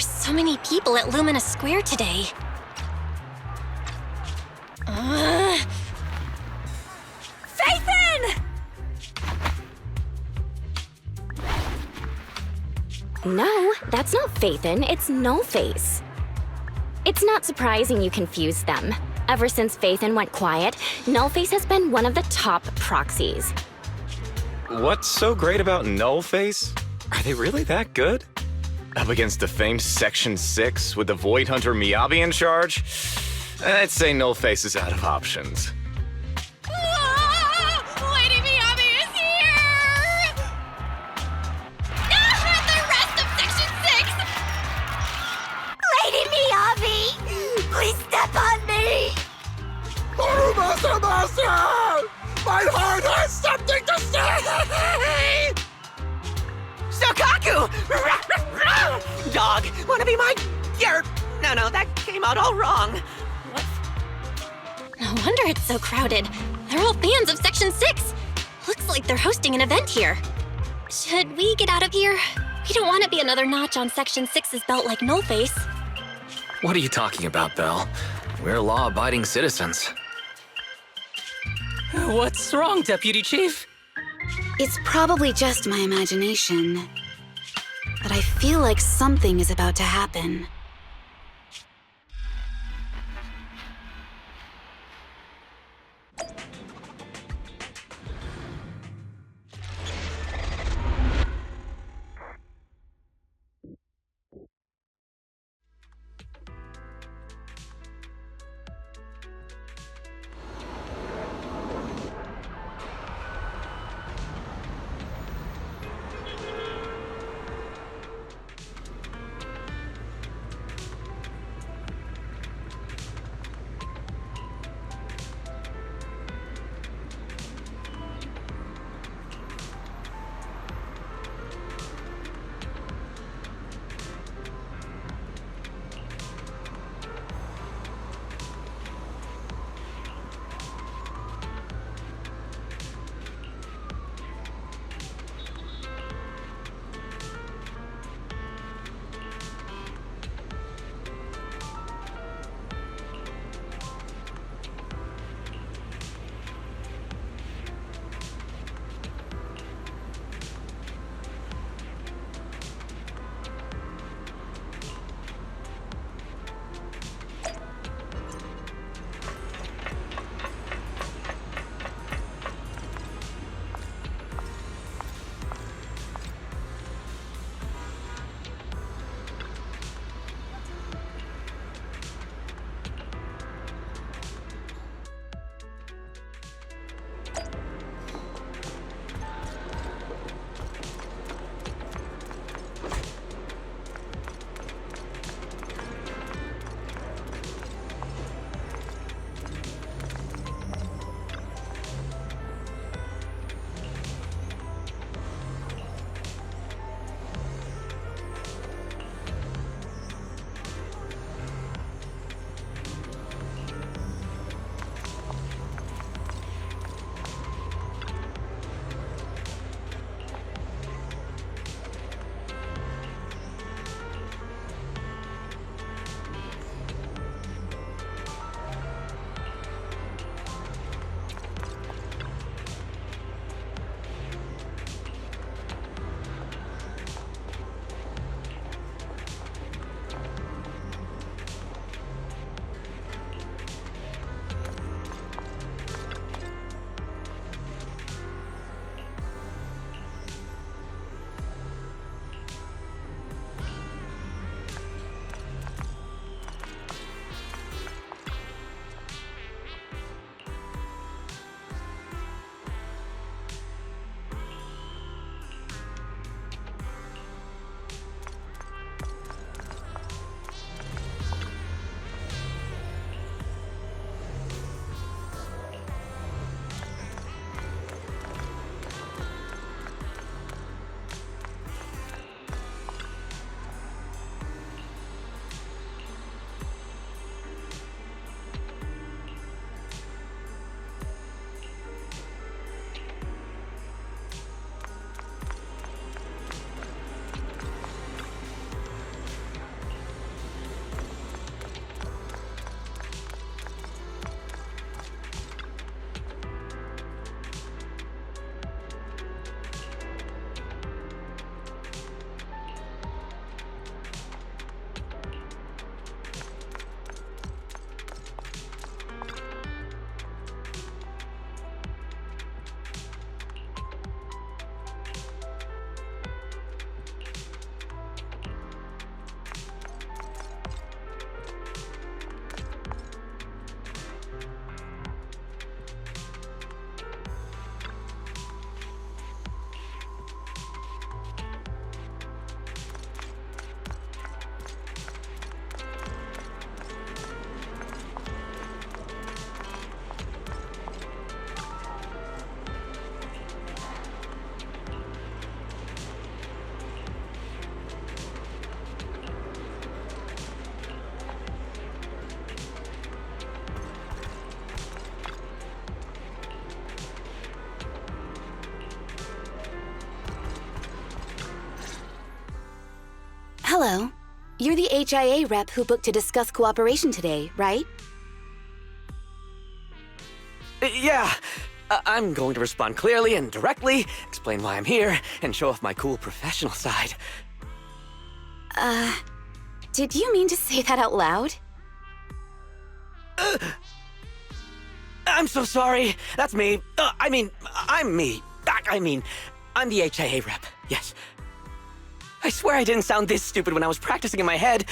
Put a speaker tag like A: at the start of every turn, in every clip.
A: There's so many people at Lumina Square today.
B: Phaethon!
C: No, that's not Phaethon, it's No-Face. It's not surprising you confused them. Ever since Phaethon went quiet, No-Face has been one of the top proxies.
D: What's so great about Nullface? Are they really that good? Up against the famed Section 6 with the Void Hunter Miyabi in charge? I'd say Nullface is out of options.
B: Lady Miyabi is here! The rest of Section 6!
E: Lady Miyabi! Please step on me!
F: Master! My heart has something to say!
G: Sokaku! Dog, wanna be my... No, that came out all wrong. What?
A: No wonder it's so crowded. They're all fans of Section 6. Looks like they're hosting an event here. Should we get out of here? We don't want to be another notch on Section 6's belt like Nullface.
H: What are you talking about, Belle? We're law-abiding citizens.
I: What's wrong, Deputy Chief?
E: It's probably just my imagination, but I feel like something is about to happen. Hello. You're the HIA rep who booked to discuss cooperation today, right?
G: Yeah. I'm going to respond clearly and directly, explain why I'm here, and show off my cool professional side.
E: Did you mean to say that out loud?
G: I'm so sorry. That's me. I'm me. I'm the HIA rep. Yes. I swear I didn't sound this stupid when I was practicing in my head,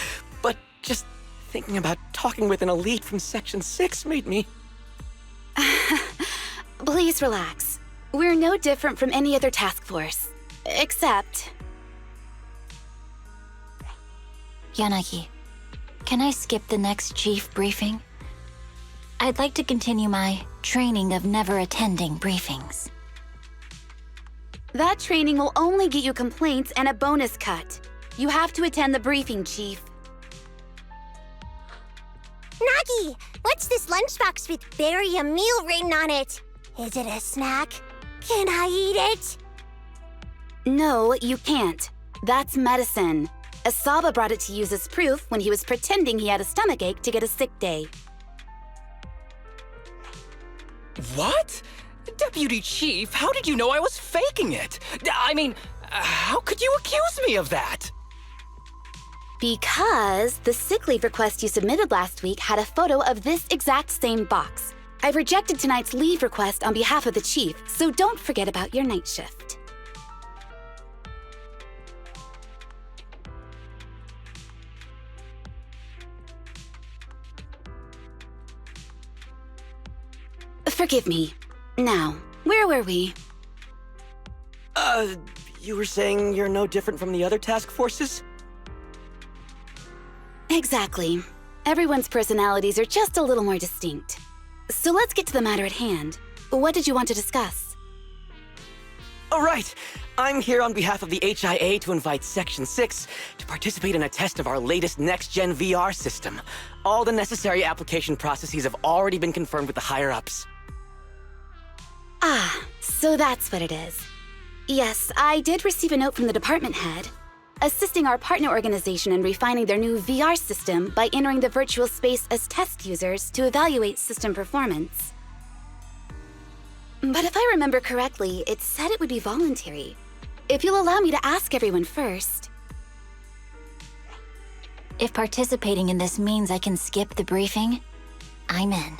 G: but just thinking about talking with an elite from Section 6 made me...
E: Please relax. We're no different from any other task force. Except...
J: Yanagi, can I skip the next chief briefing? I'd like to continue my training of never attending briefings.
E: That training will only get you complaints and a bonus cut. You have to attend the briefing, Chief.
A: Nagi, what's this lunchbox with "bury a meal" written on it? Is it a snack? Can I eat it?
E: No, you can't. That's medicine. Asaba brought it to use as proof when he was pretending he had a stomachache to get a sick day.
I: What? Deputy Chief, how did you know I was faking it? I mean, how could you accuse me of that?
E: Because the sick leave request you submitted last week had a photo of this exact same box. I've rejected tonight's leave request on behalf of the Chief, so don't forget about your night shift. Forgive me. Now, where were we?
G: You were saying you're no different from the other task forces?
E: Exactly. Everyone's personalities are just a little more distinct. So let's get to the matter at hand. What did you want to discuss?
G: All right. I'm here on behalf of the HIA to invite Section 6 to participate in a test of our latest next-gen VR system. All the necessary application processes have already been confirmed with the higher-ups.
E: Ah, so that's what it is. Yes, I did receive a note from the department head, assisting our partner organization in refining their new VR system by entering the virtual space as test users to evaluate system performance. But if I remember correctly, it said it would be voluntary. If you'll allow me to ask everyone first.
J: If participating in this means I can skip the briefing, I'm in.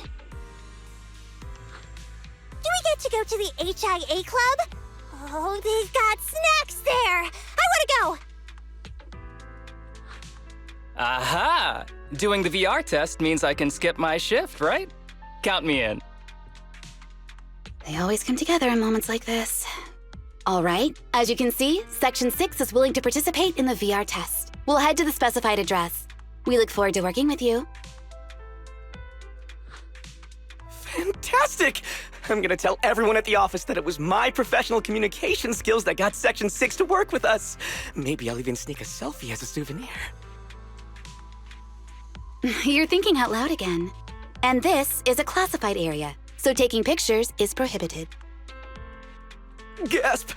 A: Do we get to go to the HIA club? Oh, they've got snacks there! I want to go!
I: Aha! Doing the VR test means I can skip my shift, right? Count me in.
E: They always come together in moments like this. All right, as you can see, Section 6 is willing to participate in the VR test. We'll head to the specified address. We look forward to working with you.
G: Fantastic! I'm gonna tell everyone at the office that it was my professional communication skills that got Section 6 to work with us. Maybe I'll even sneak a selfie as a souvenir.
E: You're thinking out loud again. And this is a classified area, so taking pictures is prohibited.
G: Gasp!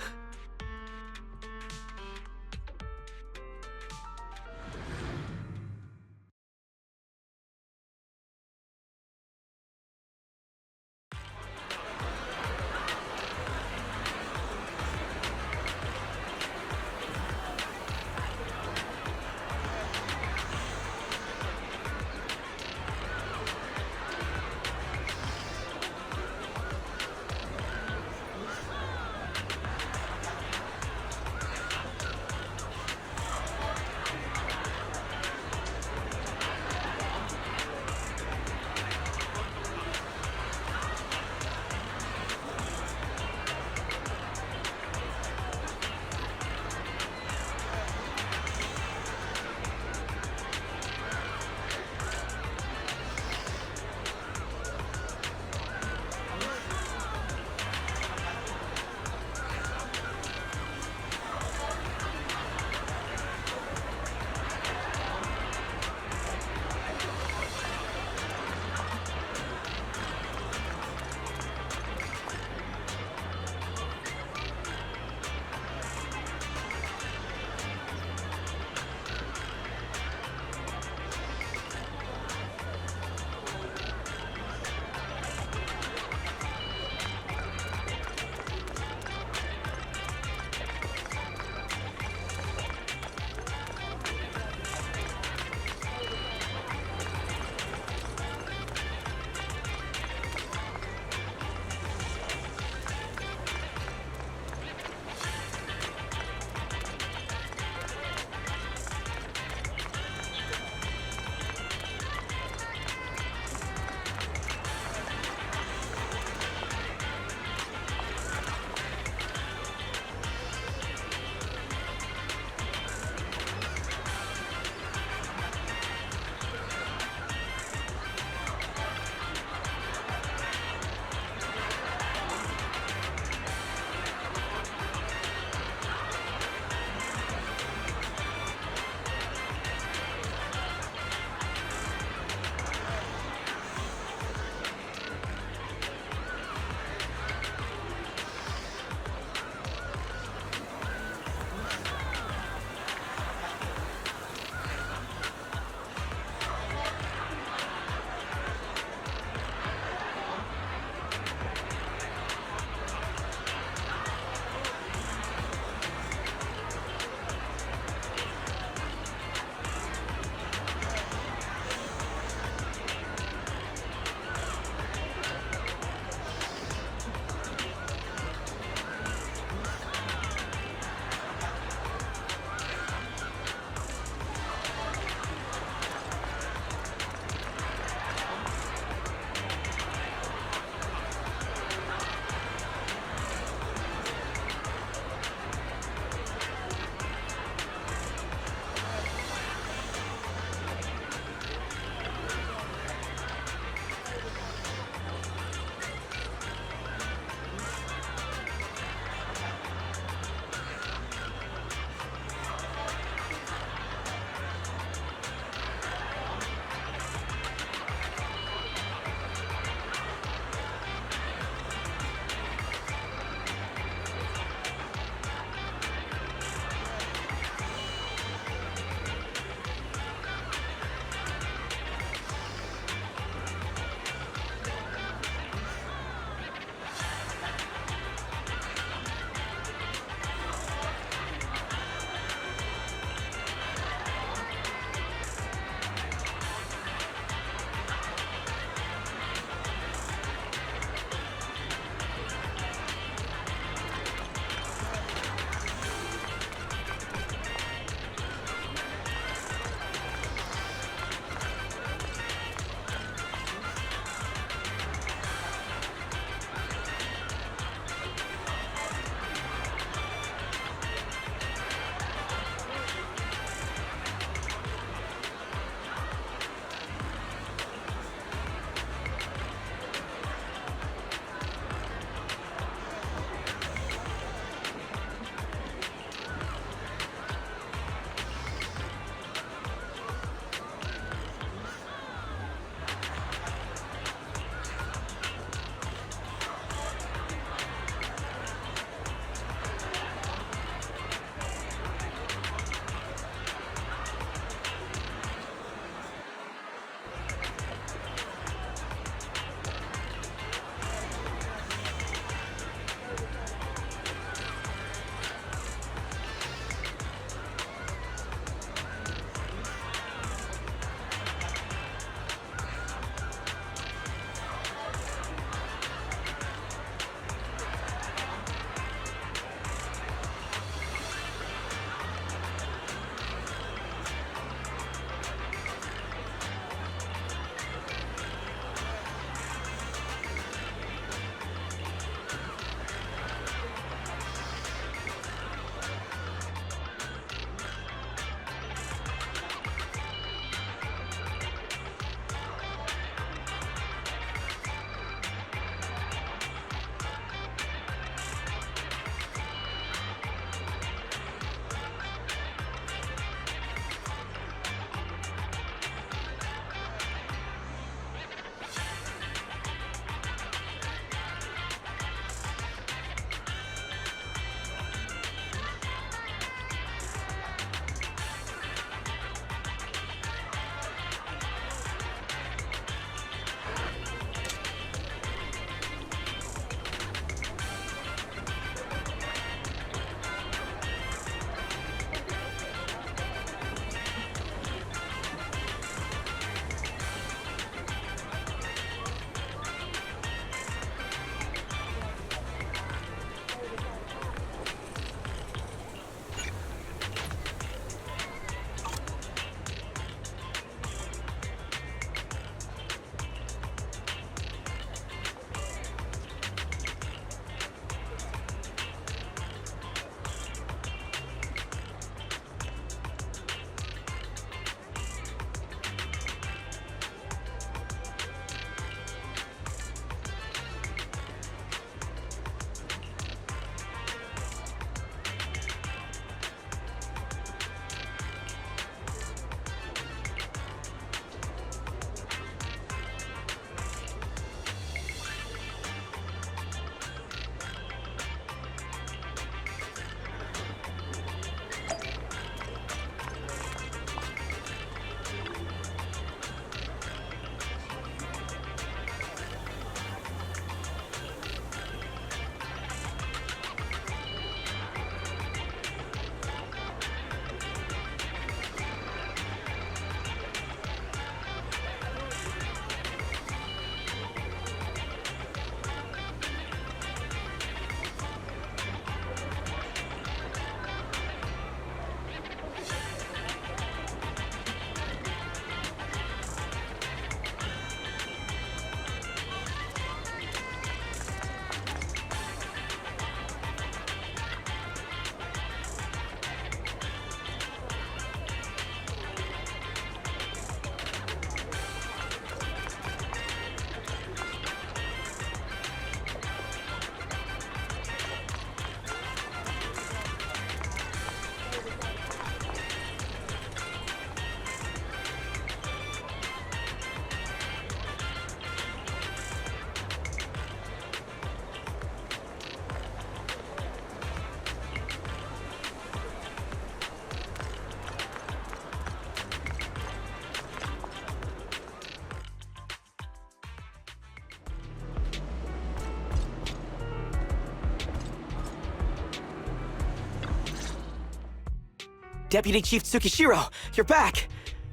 G: Deputy Chief Tsukishiro, you're back!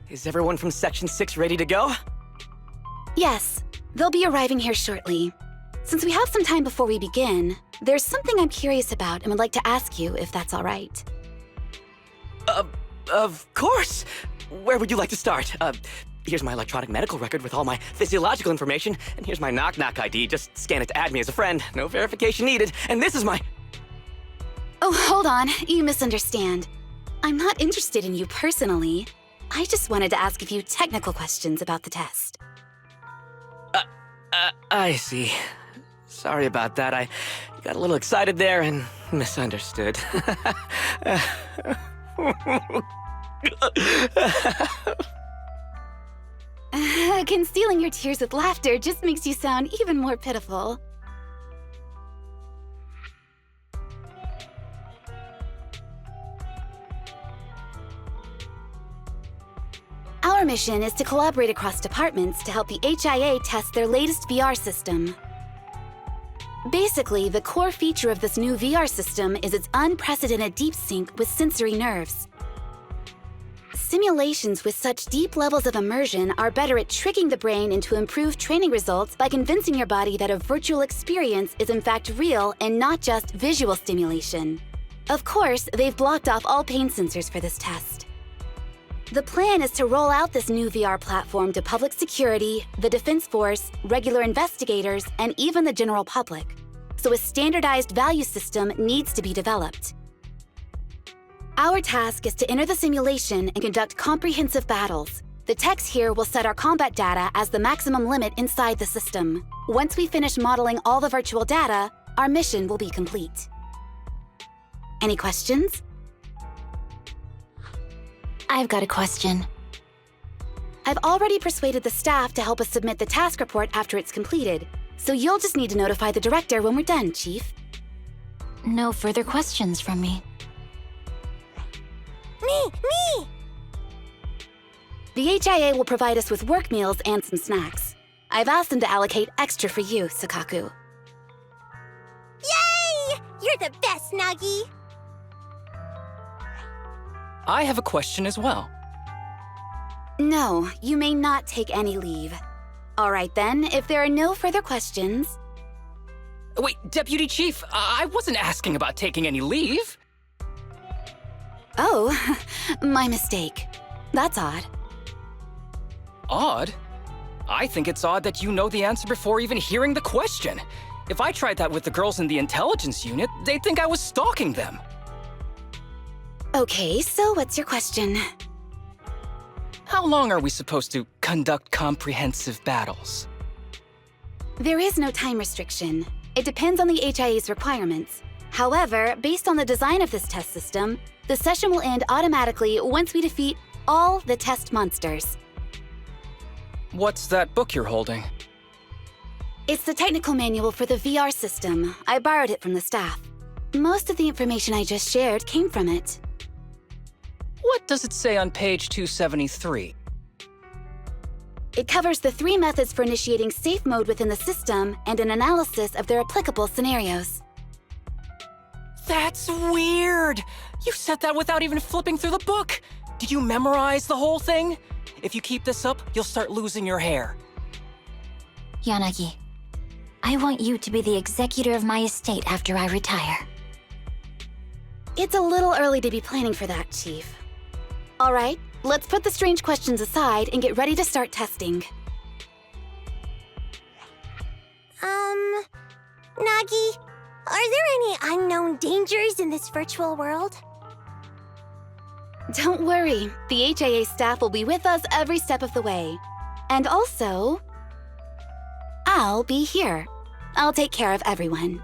G: Is everyone from Section 6 ready to go?
E: Yes, they'll be arriving here shortly. Since we have some time before we begin, there's something I'm curious about and would like to ask you if that's all right.
G: Of course! Where would you like to start? Here's my electronic medical record with all my physiological information, and here's my knock-knock ID. Just scan it to add me as a friend. No verification needed. And this is my...
E: Oh, hold on. You misunderstand. I'm not interested in you personally. I just wanted to ask a few technical questions about the test.
G: I see. Sorry about that. I got a little excited there and misunderstood.
E: Concealing your tears with laughter just makes you sound even more pitiful. Our mission is to collaborate across departments to help the HIA test their latest VR system. Basically, the core feature of this new VR system is its unprecedented deep sync with sensory nerves. Simulations with such deep levels of immersion are better at tricking the brain into improved training results by convincing your body that a virtual experience is in fact real and not just visual stimulation. Of course, they've blocked off all pain sensors for this test. The plan is to roll out this new VR platform to public security, the Defense Force, regular investigators, and even the general public. So a standardized value system needs to be developed. Our task is to enter the simulation and conduct comprehensive battles. The techs here will set our combat data as the maximum limit inside the system. Once we finish modeling all the virtual data, our mission will be complete. Any questions?
J: I've got a question.
E: I've already persuaded the staff to help us submit the task report after it's completed, so you'll just need to notify the director when we're done, Chief.
J: No further questions from me.
A: Me!
E: The HIA will provide us with work meals and some snacks. I've asked them to allocate extra for you, Sakaku.
A: Yay! You're the best, Nagi!
I: I have a question as well.
E: No, you may not take any leave. All right then, if there are no further questions...
I: Wait, Deputy Chief, I wasn't asking about taking any leave.
E: Oh, my mistake. That's odd.
I: Odd? I think it's odd that you know the answer before even hearing the question. If I tried that with the girls in the intelligence unit, they'd think I was stalking them.
E: Okay, so what's your question?
I: How long are we supposed to conduct comprehensive battles?
E: There is no time restriction. It depends on the HIA's requirements. However, based on the design of this test system, the session will end automatically once we defeat all the test monsters.
I: What's that book you're holding?
E: It's the technical manual for the VR system. I borrowed it from the staff. Most of the information I just shared came from it.
I: What does it say on page 273?
E: It covers the 3 methods for initiating safe mode within the system and an analysis of their applicable scenarios.
I: That's weird! You said that without even flipping through the book! Did you memorize the whole thing? If you keep this up, you'll start losing your hair.
J: Yanagi, I want you to be the executor of my estate after I retire.
E: It's a little early to be planning for that, Chief. All right, let's put the strange questions aside and get ready to start testing.
A: Nagi, are there any unknown dangers in this virtual world?
E: Don't worry, the HIA staff will be with us every step of the way. And also, I'll be here. I'll take care of everyone.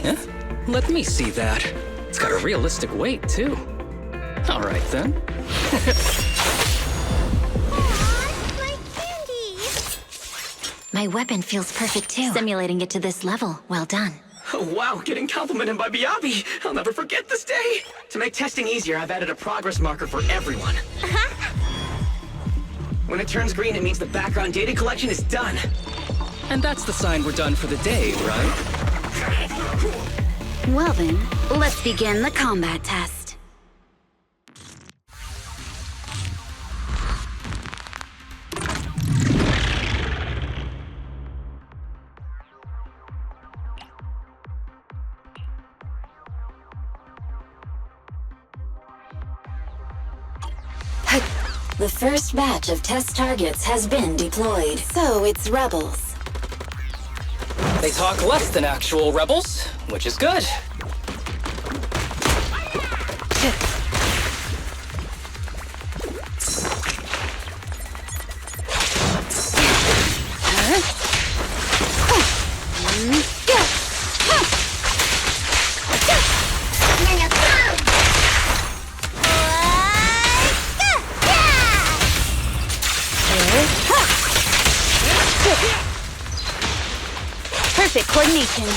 I: Eh? Let me see that. It's got a realistic weight, too. All right, then.
B: My candy!
J: My weapon feels perfect, too. Simulating it to this level. Well done.
G: Oh, wow, getting complimented by Miyabi. I'll never forget this day. To make testing easier, I've added a progress marker for everyone. When it turns green, it means the background data collection is done.
I: And that's the sign we're done for the day, right?
E: Well then, let's begin the combat test.
J: The first batch of test targets has been deployed.
E: So it's rebels.
I: They talk less than actual rebels, which is good.
E: Perfect coordination.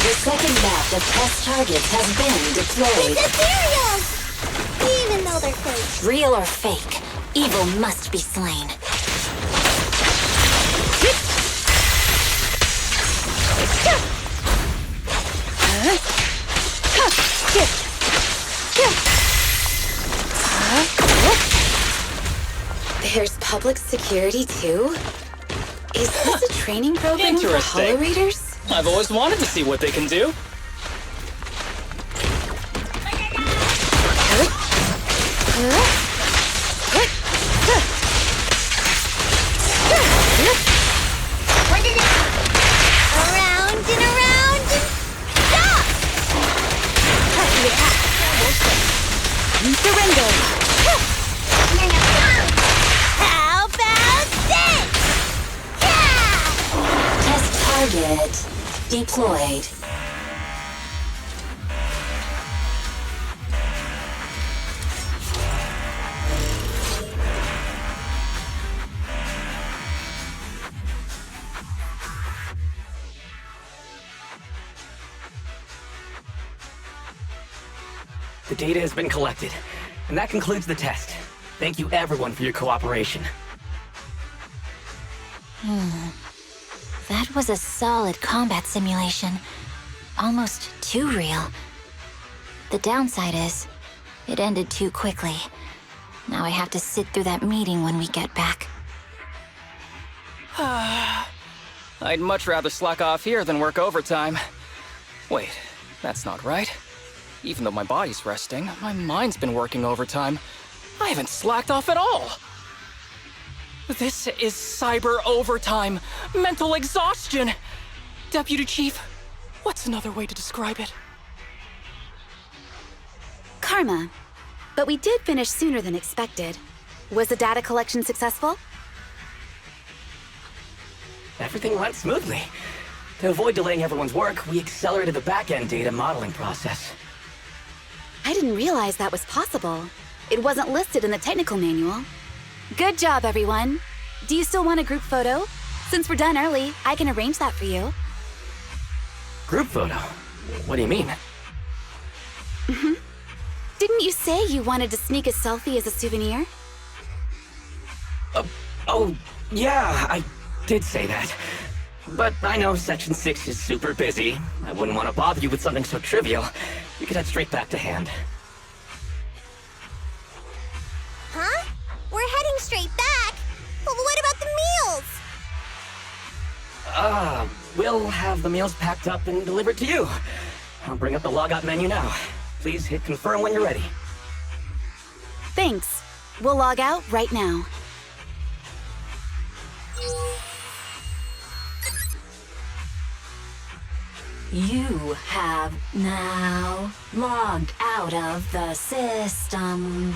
J: The second batch of test targets has been deployed.
B: Cereals! Even though they're fake.
J: Real or fake, evil must be slain.
E: There's public security too? Is this a training program for holo readers?
I: I've always wanted to see what they can do.
B: Around and around and stop!
E: Surrender!
B: How about this? Yeah!
J: Test target deployed.
G: The data has been collected, and that concludes the test. Thank you everyone for your cooperation.
J: That was a solid combat simulation. Almost too real. The downside is, it ended too quickly. Now I have to sit through that meeting when we get back.
I: I'd much rather slack off here than work overtime. Wait, that's not right. Even though my body's resting, my mind's been working overtime. I haven't slacked off at all. This is cyber overtime. Mental exhaustion. Deputy Chief, what's another way to describe it?
E: Karma. But we did finish sooner than expected. Was the data collection successful?
G: Everything went smoothly. To avoid delaying everyone's work, we accelerated the back-end data modeling process.
E: I didn't realize that was possible. It wasn't listed in the technical manual. Good job, everyone. Do you still want a group photo? Since we're done early, I can arrange that for you.
G: Group photo? What do you mean?
E: Didn't you say you wanted to sneak a selfie as a souvenir?
G: Oh, yeah, I did say that. But I know Section 6 is super busy. I wouldn't want to bother you with something so trivial. You could head straight back to hand.
B: Huh? We're heading straight back. But what about the meals?
G: We'll have the meals packed up and delivered to you. I'll bring up the logout menu now. Please hit confirm when you're ready.
E: Thanks. We'll log out right now.
J: You have now logged out of the system.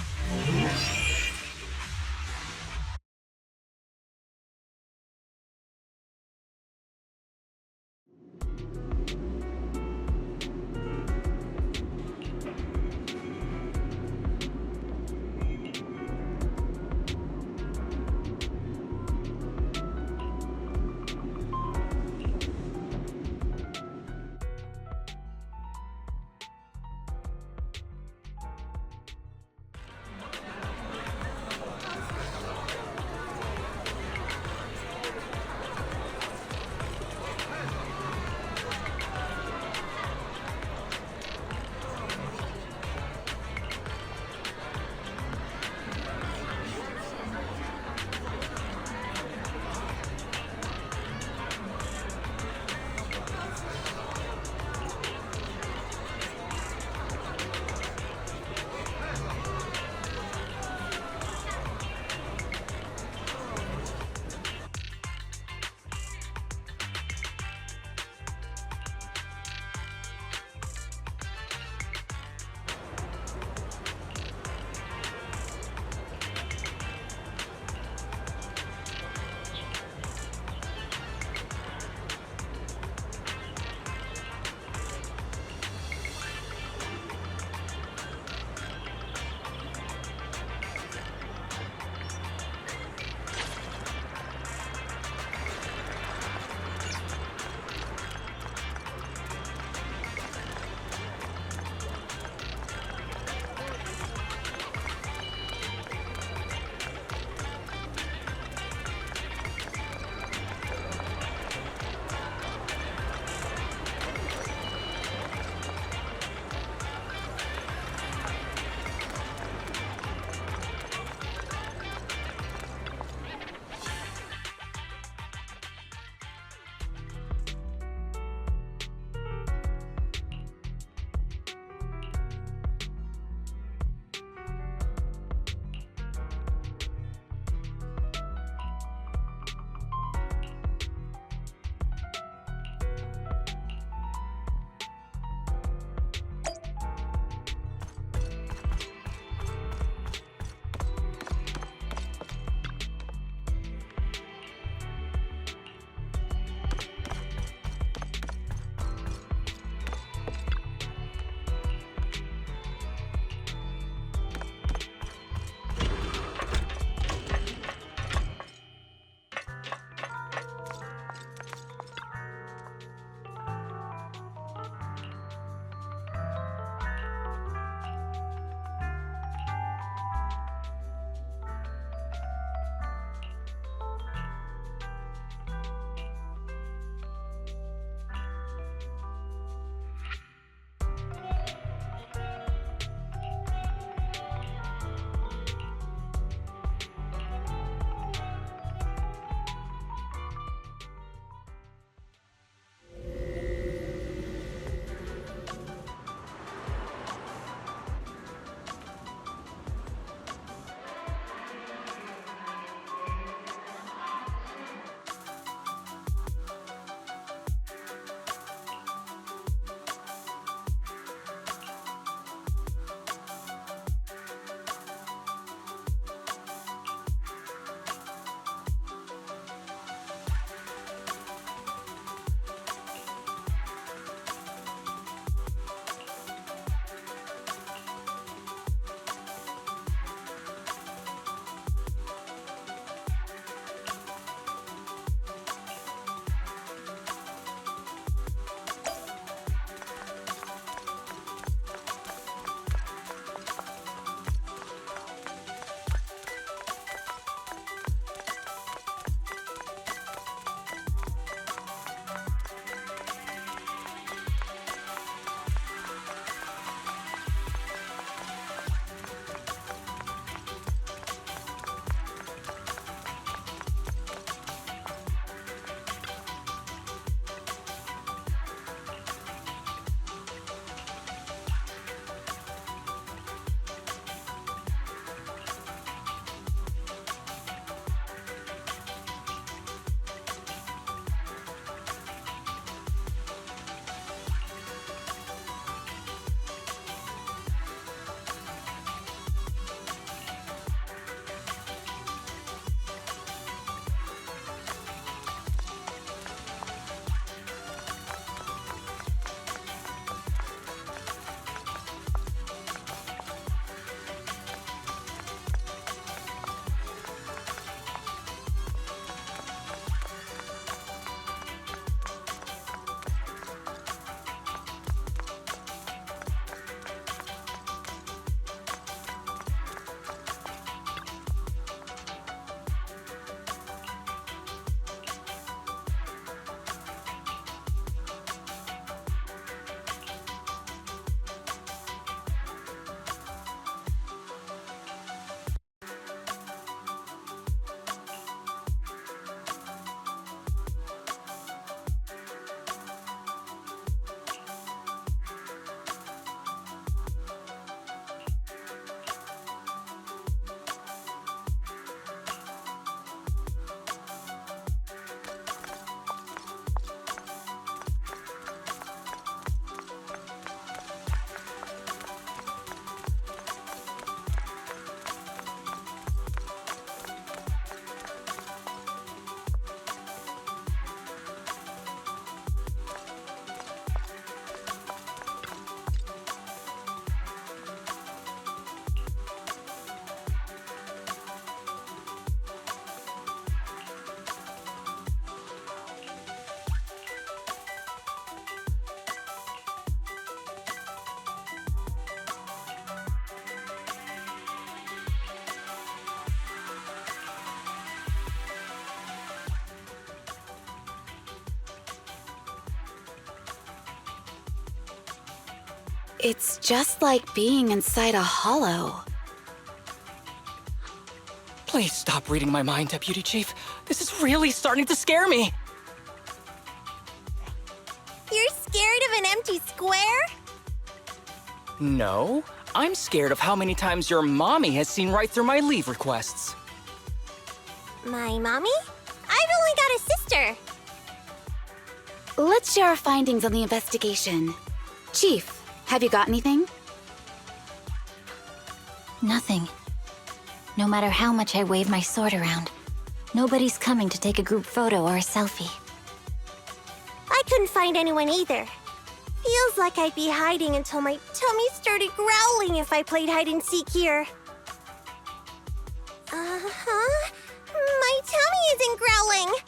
E: It's just like being inside a hollow.
I: Please stop reading my mind, Deputy Chief. This is really starting to scare me.
B: You're scared of an empty square?
I: No, I'm scared of how many times your mommy has seen right through my leave requests.
B: My mommy? I've only got a sister.
E: Let's share our findings on the investigation. Chief, have you got anything?
J: Nothing. No matter how much I wave my sword around, nobody's coming to take a group photo or a selfie.
B: I couldn't find anyone either. Feels like I'd be hiding until my tummy started growling if I played hide-and-seek here. Uh-huh. My tummy isn't growling.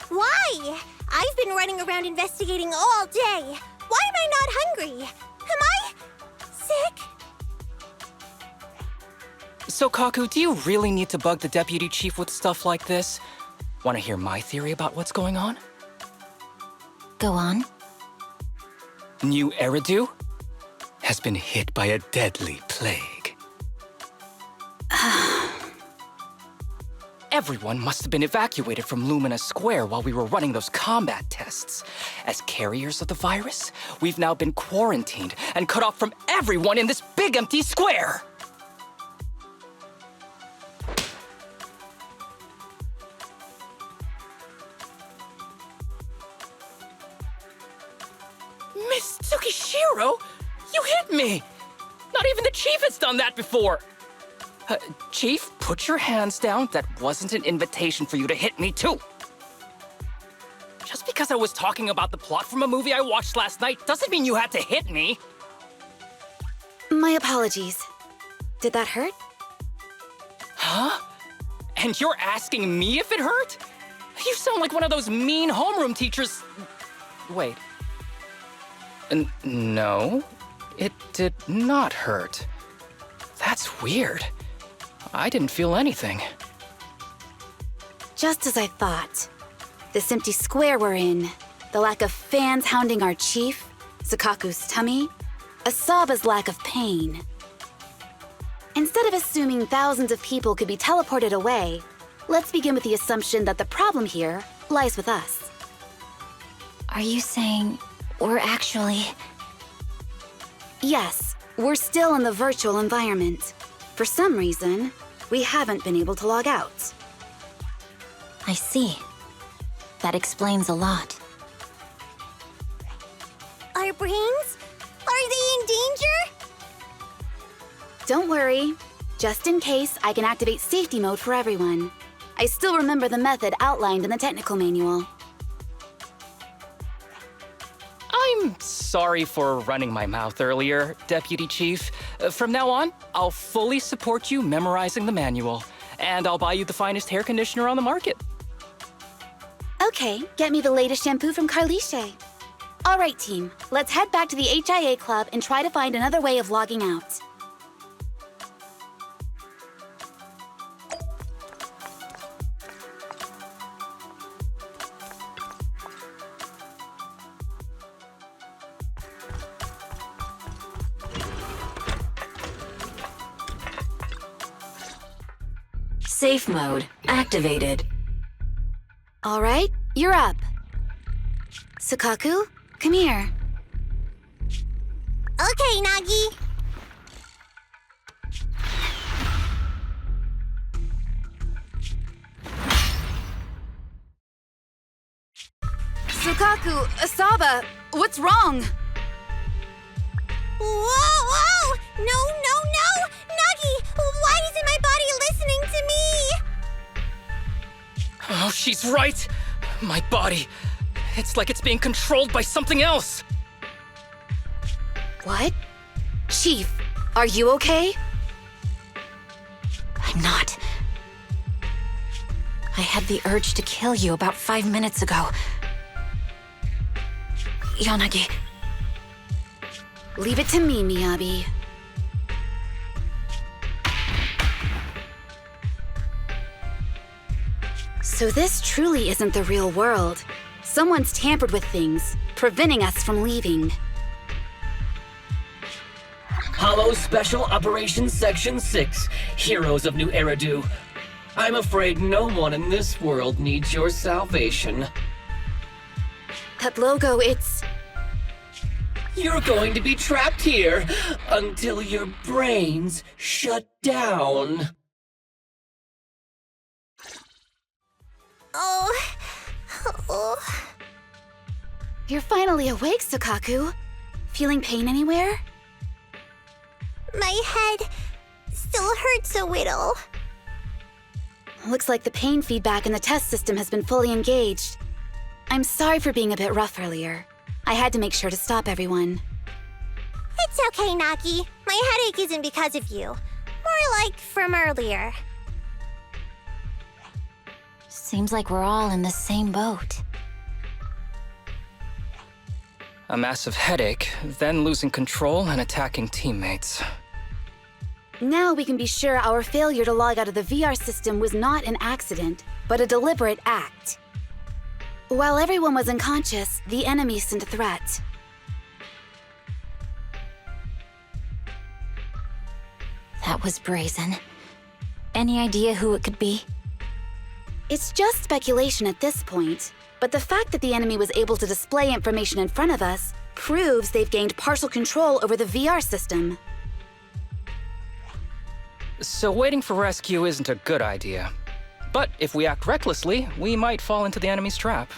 B: Why? I've been running around investigating all day. Why am I not hungry? Am I sick?
I: So, Kaku, do you really need to bug the Deputy Chief with stuff like this? Want to hear my theory about what's going on?
J: Go on.
I: New Eridu has been hit by a deadly plague. Everyone must have been evacuated from Lumina Square while we were running those combat tests. As carriers of the virus, we've now been quarantined and cut off from everyone in this big empty square. Miss Tsukishiro, you hit me! Not even the Chief has done that before! Chief, put your hands down. That wasn't an invitation for you to hit me, too. Just because I was talking about the plot from a movie I watched last night doesn't mean you had to hit me.
E: My apologies. Did that hurt?
I: Huh? And you're asking me if it hurt? You sound like one of those mean homeroom teachers. Wait. No, it did not hurt. That's weird. I didn't feel anything.
E: Just as I thought. This empty square we're in, the lack of fans hounding our chief, Sukaku's tummy, Asaba's lack of pain. Instead of assuming thousands of people could be teleported away, let's begin with the assumption that the problem here lies with us.
J: Are you saying we're actually...
E: Yes, we're still in the virtual environment. For some reason, we haven't been able to log out.
J: I see. That explains a lot.
B: Our brains? Are they in danger?
E: Don't worry. Just in case, I can activate safety mode for everyone. I still remember the method outlined in the technical manual.
I: I'm sorry for running my mouth earlier, Deputy Chief. From now on, I'll fully support you memorizing the manual, and I'll buy you the finest hair conditioner on the market.
E: Okay, get me the latest shampoo from Carliche. All right, team, let's head back to the HIA Club and try to find another way of logging out.
J: Safe mode activated.
E: All right, you're up. Sukaku, come here.
B: Okay, Nagi.
E: Sukaku, Asaba, what's wrong?
B: Whoa! No! Nagi, why isn't my body listening to me?
I: Oh, she's right. My body. It's like it's being controlled by something else.
E: What? Chief, are you okay?
J: I'm not. I had the urge to kill you about 5 minutes ago. Yanagi.
E: Leave it to me, Miyabi. So this truly isn't the real world. Someone's tampered with things, preventing us from leaving.
K: Follow Special Operations Section 6, Heroes of New Eridu. I'm afraid no one in this world needs your salvation.
E: That logo, it's...
K: You're going to be trapped here until your brains shut down.
B: Oh.
E: You're finally awake, Sukaku. Feeling pain anywhere?
B: My head still hurts a little.
E: Looks like the pain feedback in the test system has been fully engaged. I'm sorry for being a bit rough earlier. I had to make sure to stop everyone.
B: It's okay, Nagi. My headache isn't because of you. More like from earlier.
J: Seems like we're all in the same boat.
I: A massive headache, then losing control and attacking teammates.
E: Now we can be sure our failure to log out of the VR system was not an accident, but a deliberate act. While everyone was unconscious, the enemy sent a threat.
J: That was brazen. Any idea who it could be?
E: It's just speculation at this point, but the fact that the enemy was able to display information in front of us proves they've gained partial control over the VR system.
I: So waiting for rescue isn't a good idea. But if we act recklessly, we might fall into the enemy's trap.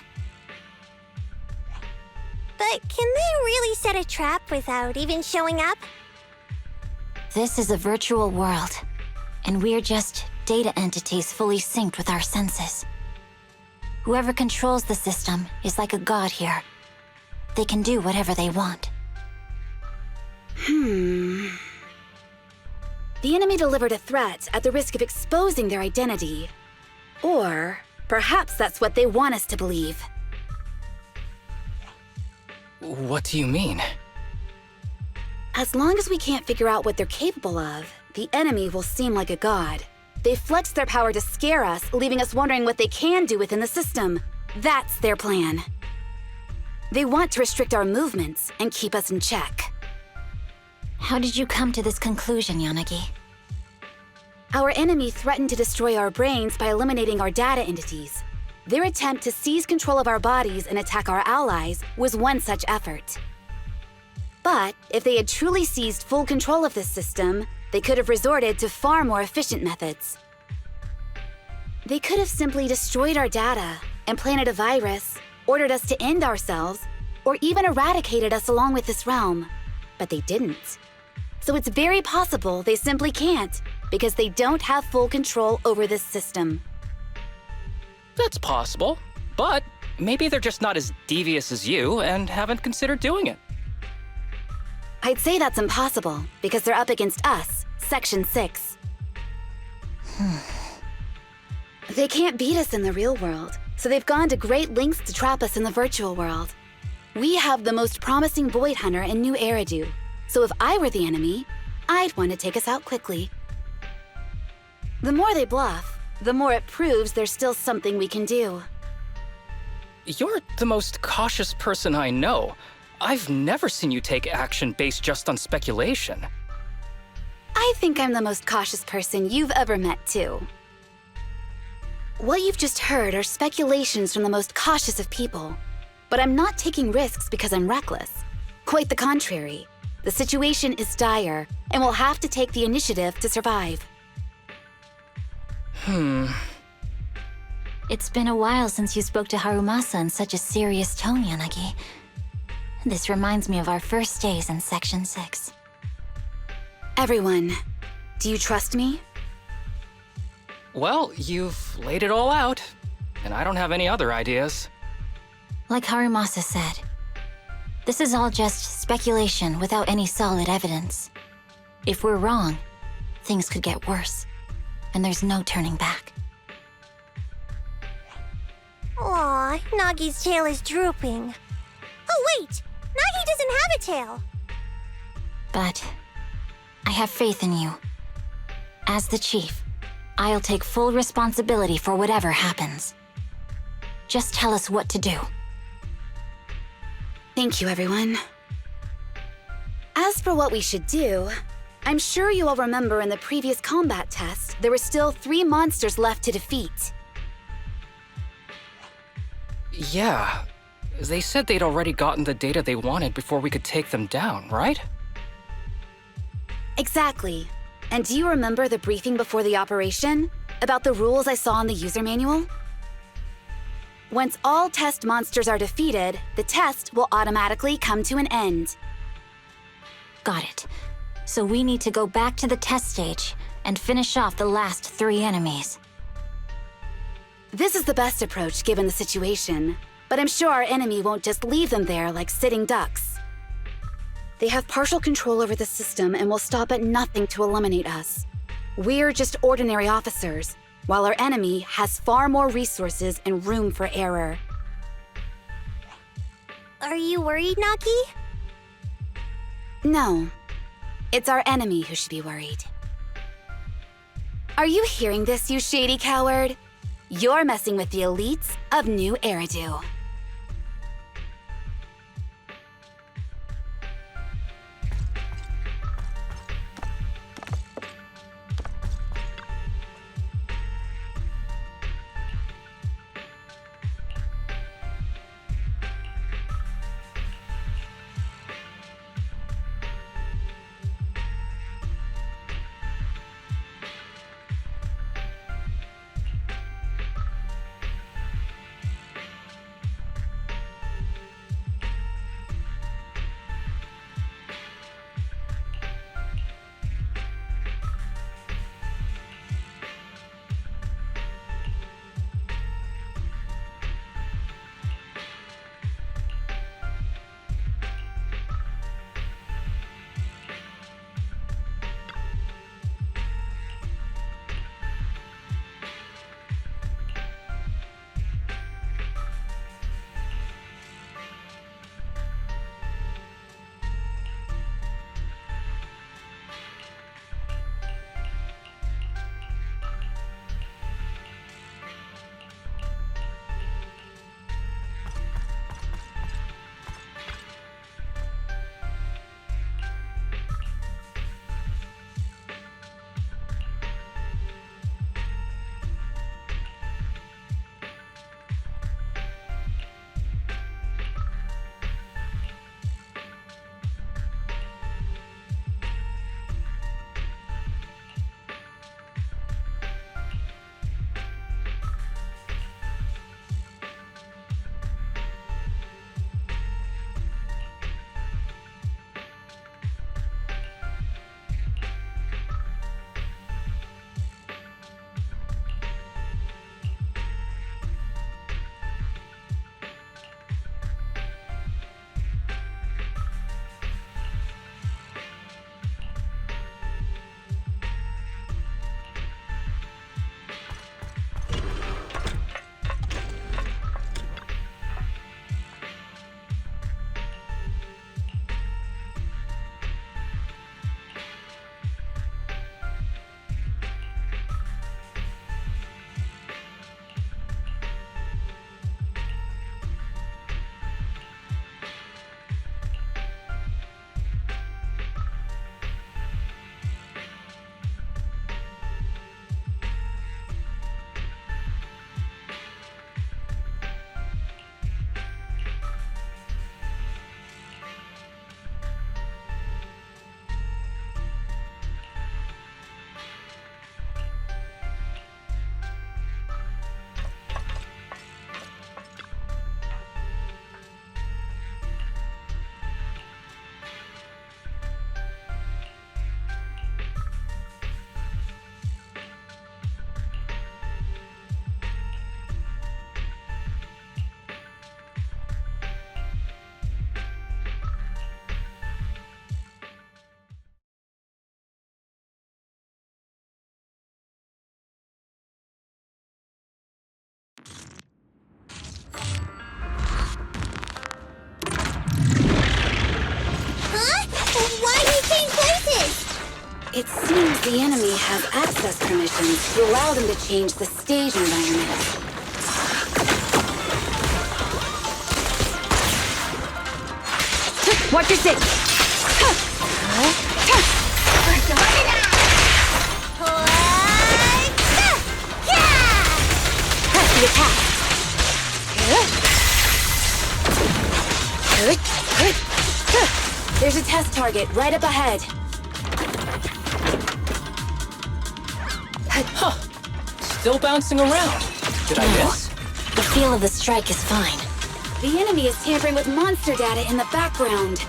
B: But can they really set a trap without even showing up?
J: This is a virtual world, and we're just data entities fully synced with our senses. Whoever controls the system is like a god here. They can do whatever they want.
E: The enemy delivered a threat at the risk of exposing their identity. Or perhaps that's what they want us to believe.
I: What do you mean?
E: As long as we can't figure out what they're capable of, the enemy will seem like a god. They flex their power to scare us, leaving us wondering what they can do within the system. That's their plan. They want to restrict our movements and keep us in check.
J: How did you come to this conclusion, Yanagi?
E: Our enemy threatened to destroy our brains by eliminating our data entities. Their attempt to seize control of our bodies and attack our allies was one such effort. But if they had truly seized full control of this system, they could have resorted to far more efficient methods. They could have simply destroyed our data, implanted a virus, ordered us to end ourselves, or even eradicated us along with this realm. But they didn't. So it's very possible they simply can't, because they don't have full control over this system.
I: That's possible, but maybe they're just not as devious as you and haven't considered doing it.
E: I'd say that's impossible, because they're up against us, Section 6. They can't beat us in the real world, so they've gone to great lengths to trap us in the virtual world. We have the most promising Void Hunter in New Eridu, so if I were the enemy, I'd want to take us out quickly. The more they bluff, the more it proves there's still something we can do.
I: You're the most cautious person I know. I've never seen you take action based just on speculation.
E: I think I'm the most cautious person you've ever met, too. What you've just heard are speculations from the most cautious of people. But I'm not taking risks because I'm reckless. Quite the contrary. The situation is dire, and we'll have to take the initiative to survive.
J: It's been a while since you spoke to Harumasa in such a serious tone, Yanagi. This reminds me of our first days in Section 6.
E: Everyone, do you trust me?
I: Well, you've laid it all out, and I don't have any other ideas.
J: Like Harumasa said, this is all just speculation without any solid evidence. If we're wrong, things could get worse, and there's no turning back.
B: Aw, Nagi's tail is drooping. Oh wait! Nagi doesn't have a tail!
J: But I have faith in you. As the chief, I'll take full responsibility for whatever happens. Just tell us what to do.
E: Thank you, everyone. As for what we should do, I'm sure you all remember in the previous combat test, there were still 3 monsters left to defeat.
I: Yeah. They said they'd already gotten the data they wanted before we could take them down, right?
E: Exactly. And do you remember the briefing before the operation? About the rules I saw in the user manual? Once all test monsters are defeated, the test will automatically come to an end.
J: Got it. So we need to go back to the test stage and finish off the last 3 enemies.
E: This is the best approach given the situation, but I'm sure our enemy won't just leave them there like sitting ducks. They have partial control over the system and will stop at nothing to eliminate us. We're just ordinary officers, while our enemy has far more resources and room for error.
B: Are you worried, Naki?
E: No. It's our enemy who should be worried. Are you hearing this, you shady coward? You're messing with the elites of New Eridu. It seems the enemy has access permissions to allow them to change the stage environment. Watch your six!
C: Press the attack.
E: There's a test target right up ahead.
I: Huh. Still bouncing around. Did I miss?
J: The feel of the strike is fine.
E: The enemy is tampering with monster data in the background.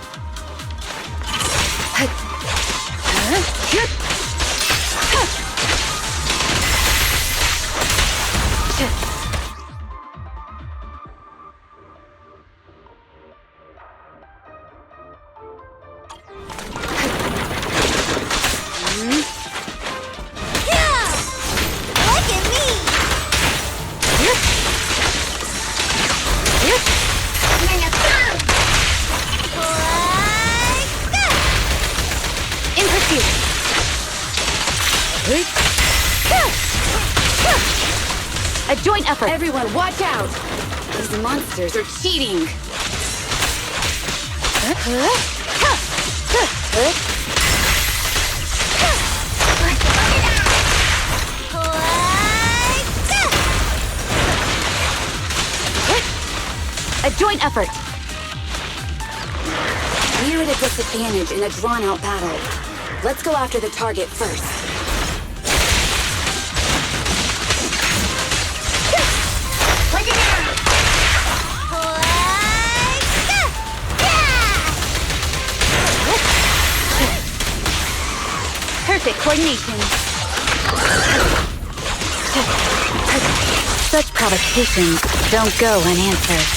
B: Look at me!
E: In pursuit. A joint effort. Everyone, watch out! These monsters are cheating. A joint effort. We're at a disadvantage in a drawn-out battle. Let's go after the target first. Perfect coordination. Such provocations don't go unanswered.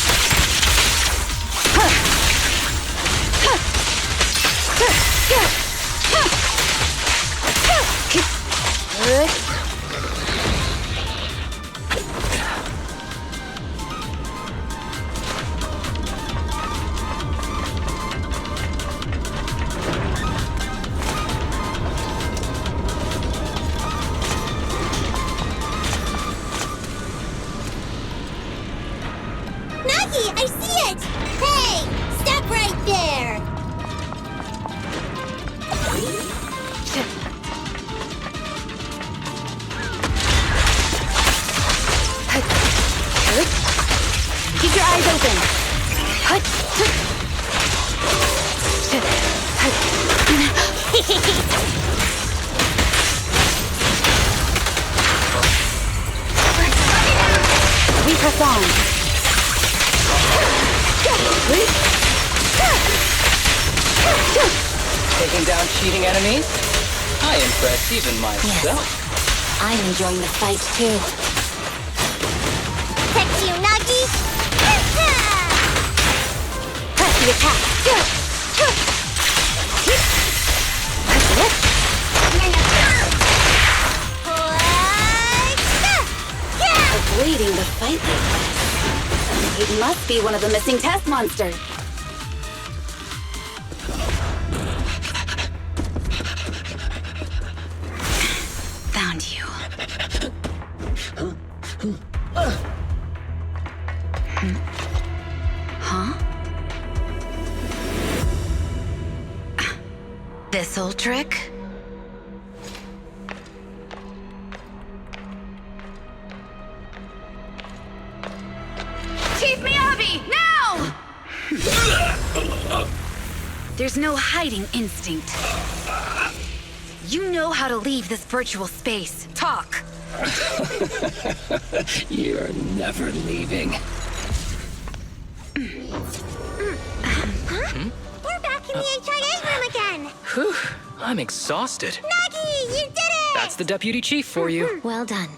B: Nagi, I see it! Hey! Stop right there!
E: Keep your eyes open. We press on.
I: Taking down cheating enemies? I impress even myself.
J: Yes. I'm enjoying the fight too.
B: Catch you, Nagi!
C: Press the attack.
E: Avoiding the fight like this. It must be one of the missing test monsters. Found you. Huh? This old trick? Chief Miyabi, now! There's no hiding instinct. You know how to leave this virtual space. Talk.
K: You're never leaving.
B: We're back in the HIA room again!
I: Whew, I'm exhausted.
B: Nagi, you did it!
I: That's the deputy chief for you.
J: Well done.